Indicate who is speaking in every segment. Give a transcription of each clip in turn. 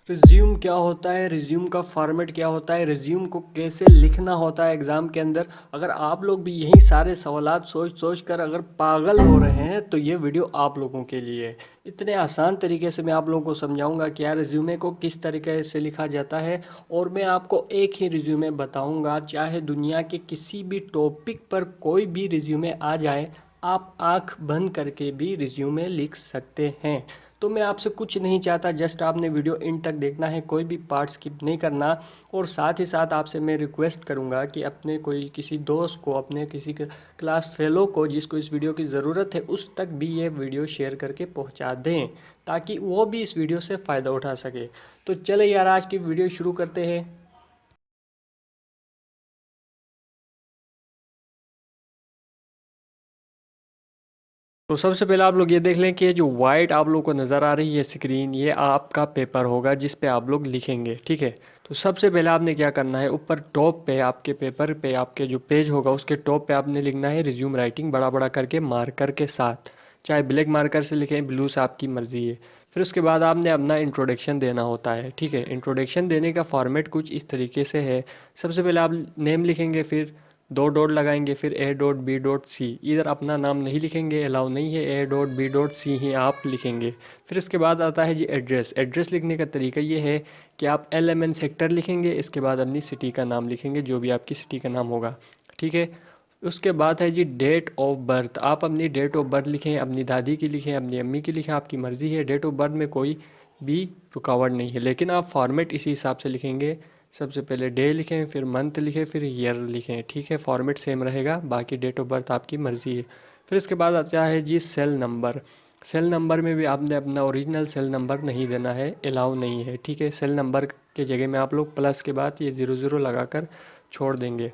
Speaker 1: Resume क्या होता है, रिज्यूम का फॉर्मेट क्या होता है, रिज्यूम को कैसे लिखना होता है एग्ज़ाम के अंदर। अगर आप लोग भी यही सारे सवालात सोच सोच कर अगर पागल हो रहे हैं तो ये वीडियो आप लोगों के लिए है। इतने आसान तरीके से मैं आप लोगों को समझाऊंगा कि यार रिज्यूमे को किस तरीके से लिखा जाता है। और मैं आपको एक ही रिज्यूमे बताऊंगा, चाहे दुनिया के किसी भी टॉपिक पर कोई भी रिज्यूमे आ जाए, आप आंख बंद करके भी रिज्यूमे लिख सकते हैं। तो मैं आपसे कुछ नहीं चाहता, जस्ट आपने वीडियो इन तक देखना है, कोई भी पार्ट स्किप नहीं करना। और साथ ही साथ आपसे मैं रिक्वेस्ट करूंगा कि अपने कोई किसी दोस्त को, अपने किसी क्लास फेलो को जिसको इस वीडियो की ज़रूरत है, उस तक भी ये वीडियो शेयर करके पहुंचा दें, ताकि वो भी इस वीडियो से फ़ायदा उठा सके। तो चले यार, आज की वीडियो शुरू करते हैं। तो सबसे पहले आप लोग ये देख लें कि ये जो वाइट आप लोग को नज़र आ रही है स्क्रीन, ये आपका पेपर होगा जिस पे आप लोग लिखेंगे, ठीक है। तो सबसे पहले आपने क्या करना है, ऊपर टॉप पे आपके पेपर पे आपके जो पेज होगा उसके टॉप पे आपने लिखना है रिज्यूम राइटिंग, बड़ा बड़ा करके मार्कर के साथ। चाहे ब्लैक मार्कर से लिखें, ब्लू से, आपकी मर्ज़ी है। फिर उसके बाद आपने अपना इंट्रोडक्शन देना होता है, ठीक है। इंट्रोडक्शन देने का फॉर्मेट कुछ इस तरीके से है। सबसे पहले आप नेम लिखेंगे, फिर दो डॉट लगाएंगे, फिर A dot B dot C. इधर अपना नाम नहीं लिखेंगे, अलाउ नहीं है, A dot B dot C ही आप लिखेंगे। फिर इसके बाद आता है जी एड्रेस। एड्रेस लिखने का तरीका ये है कि आप एल एम एन सेक्टर लिखेंगे, इसके बाद अपनी सिटी का नाम लिखेंगे, जो भी आपकी सिटी का नाम होगा, ठीक है। उसके बाद है जी डेट ऑफ बर्थ। आप अपनी डेट ऑफ बर्थ लिखें, अपनी दादी की लिखें, अपनी अम्मी की लिखें, आपकी मर्ज़ी है। डेट ऑफ बर्थ में कोई भी रुकावट नहीं है, लेकिन आप फॉर्मेट इसी हिसाब से लिखेंगे। सबसे पहले डे लिखें, फिर मंथ लिखें, फिर ईयर लिखें, ठीक है। फॉर्मेट सेम रहेगा, बाकी डेट ऑफ बर्थ आपकी मर्ज़ी है। फिर इसके बाद आता है जी सेल नंबर। सेल नंबर में भी आपने अपना ओरिजिनल सेल नंबर नहीं देना है, अलाउ नहीं है, ठीक है। सेल नंबर के जगह में आप लोग प्लस के बाद ये ज़ीरो ज़ीरो लगाकर छोड़ देंगे।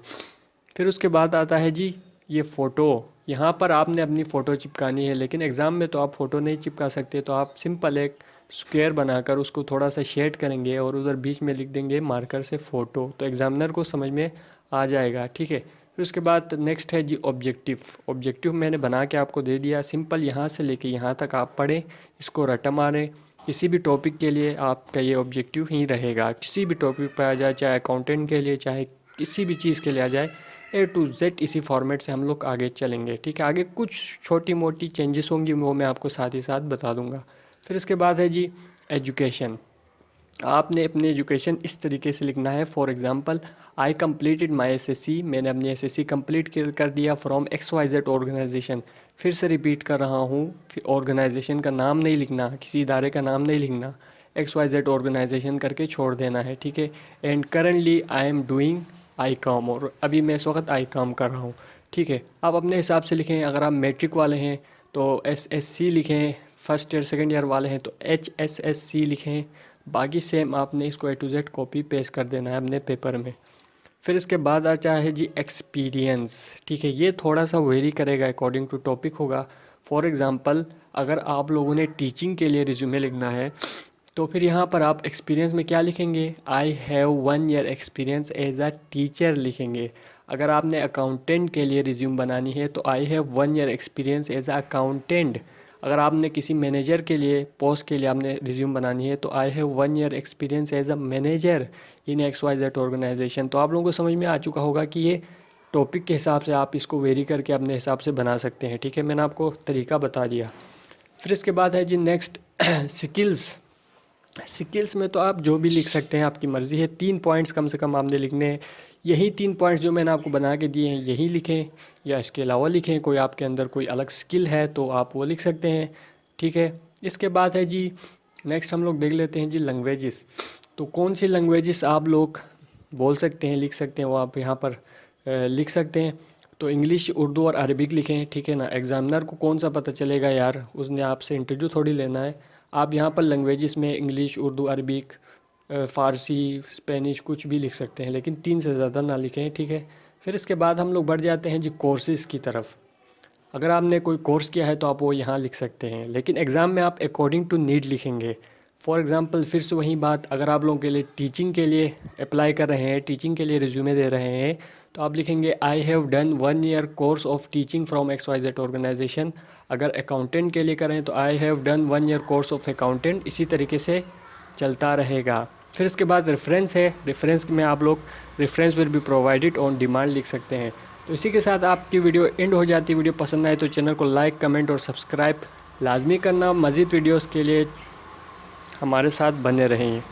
Speaker 1: फिर उसके बाद आता है जी ये फ़ोटो। यहाँ पर आपने अपनी फ़ोटो चिपकानी है, लेकिन एग्ज़ाम में तो आप फ़ोटो नहीं चिपका सकते, तो आप सिंपल एक स्क्वायर बनाकर उसको थोड़ा सा शेड करेंगे और उधर बीच में लिख देंगे मार्कर से फ़ोटो, तो एग्ज़ामिनर को समझ में आ जाएगा, ठीक है। फिर उसके बाद नेक्स्ट है जी ऑब्जेक्टिव। ऑब्जेक्टिव मैंने बना के आपको दे दिया, सिंपल यहाँ से लेके यहाँ तक आप पढ़ें, इसको रटा मारें। किसी भी टॉपिक के लिए आपका ये ऑब्जेक्टिव ही रहेगा, किसी भी टॉपिक पर आ जाए, चाहे अकाउंटेंट के लिए, चाहे किसी भी चीज़ के लिए आ जाए, ए टू जेड इसी फॉर्मेट से हम लोग आगे चलेंगे, ठीक है। आगे कुछ छोटी मोटी चेंजेस होंगी, वो मैं आपको साथ ही साथ बता दूंगा। फिर इसके बाद है जी एजुकेशन। आपने अपनी एजुकेशन इस तरीके से लिखना है, for example I completed my SSC. मैंने अपनी एसएससी कंप्लीट कर दिया from X Y Z organisation. फिर से रिपीट कर रहा हूँ, ऑर्गेनाइजेशन का नाम नहीं लिखना, किसी इदारे का नाम नहीं लिखना, एक्स वाई जेड ऑर्गेनाइजेशन करके छोड़ देना है, ठीक है। And currently I am doing I com, और अभी मैं इस वक्त आई कॉम कर रहा हूँ, ठीक है। आप अपने हिसाब से लिखें। अगर आप मैट्रिक वाले हैं तो एस एस सी लिखें, फर्स्ट ईयर सेकेंड ईयर वाले हैं तो एच एस एस सी लिखें। बाकी सेम आपने इसको ए टू जेड कॉपी पेस्ट कर देना है अपने पेपर में। फिर इसके बाद आता है जी एक्सपीरियंस, ठीक है। ये थोड़ा सा वेरी करेगा, अकॉर्डिंग टू टॉपिक होगा। फॉर एग्ज़ाम्पल अगर आप लोगों ने टीचिंग के लिए रिज्यूमे लिखना है, तो फिर यहाँ पर आप एक्सपीरियंस में क्या लिखेंगे, I have 1 year experience as a teacher लिखेंगे। अगर आपने अकाउंटेंट के लिए रिज्यूम बनानी है तो I have 1 year experience as a accountant. अगर आपने किसी मैनेजर के लिए, पोस्ट के लिए आपने रिज्यूम बनानी है तो I have 1 year experience as a manager in X Y Z organisation. तो आप लोगों को समझ में आ चुका होगा कि ये टॉपिक के हिसाब से आप इसको वेरी करके अपने हिसाब से बना सकते हैं, ठीक है। मैंने आपको तरीका बता दिया। फिर इसके बाद है जी नेक्स्ट स्किल्स। स्किल्स में तो आप जो भी लिख सकते हैं, आपकी मर्ज़ी है। 3 पॉइंट्स कम से कम आपने लिखने हैं। यही 3 पॉइंट्स जो मैंने आपको बना के दिए हैं यही लिखें, या इसके अलावा लिखें। कोई आपके अंदर कोई अलग स्किल है तो आप वो लिख सकते हैं, ठीक है। इसके बाद है जी नेक्स्ट हम लोग देख लेते हैं जी लैंग्वेजेस। तो कौन सी लैंग्वेजेस आप लोग बोल सकते हैं, लिख सकते हैं, वो आप यहाँ पर लिख सकते हैं। तो इंग्लिश, उर्दू और अरबिक लिखें, ठीक है ना। एग्ज़ामिनर को कौन सा पता चलेगा यार, उसने आपसे इंटरव्यू थोड़ी लेना है। आप यहाँ पर लैंग्वेजेस में इंग्लिश, उर्दू, अरबिक, फ़ारसी, स्पेनिश कुछ भी लिख सकते हैं, लेकिन 3 से ज़्यादा ना लिखें, ठीक है। फिर इसके बाद हम लोग बढ़ जाते हैं जी कोर्सेज़ की तरफ। अगर आपने कोई कोर्स किया है तो आप वो यहाँ लिख सकते हैं, लेकिन एग्ज़ाम में आप अकॉर्डिंग टू नीड लिखेंगे। फॉर एग्ज़ाम्पल फिर से वही बात, अगर आप लोगों के लिए टीचिंग के लिए अप्लाई कर रहे हैं, टीचिंग के लिए रिज्यूमे दे रहे हैं, तो आप लिखेंगे I have done 1 year course of teaching from X Y Z organisation. अगर अकाउंटेंट के लिए करें तो I have done 1 year course of accountant. इसी तरीके से चलता रहेगा। फिर उसके बाद रेफरेंस है, रेफरेंस में आप लोग reference will be provided on demand लिख सकते हैं। तो इसी के साथ आपकी वीडियो एंड हो जाती है। वीडियो पसंद आए तो चैनल को लाइक, कमेंट और सब्सक्राइब लाजमी करना। मज़ीद वीडियोस के लिए हमारे साथ बने रहें।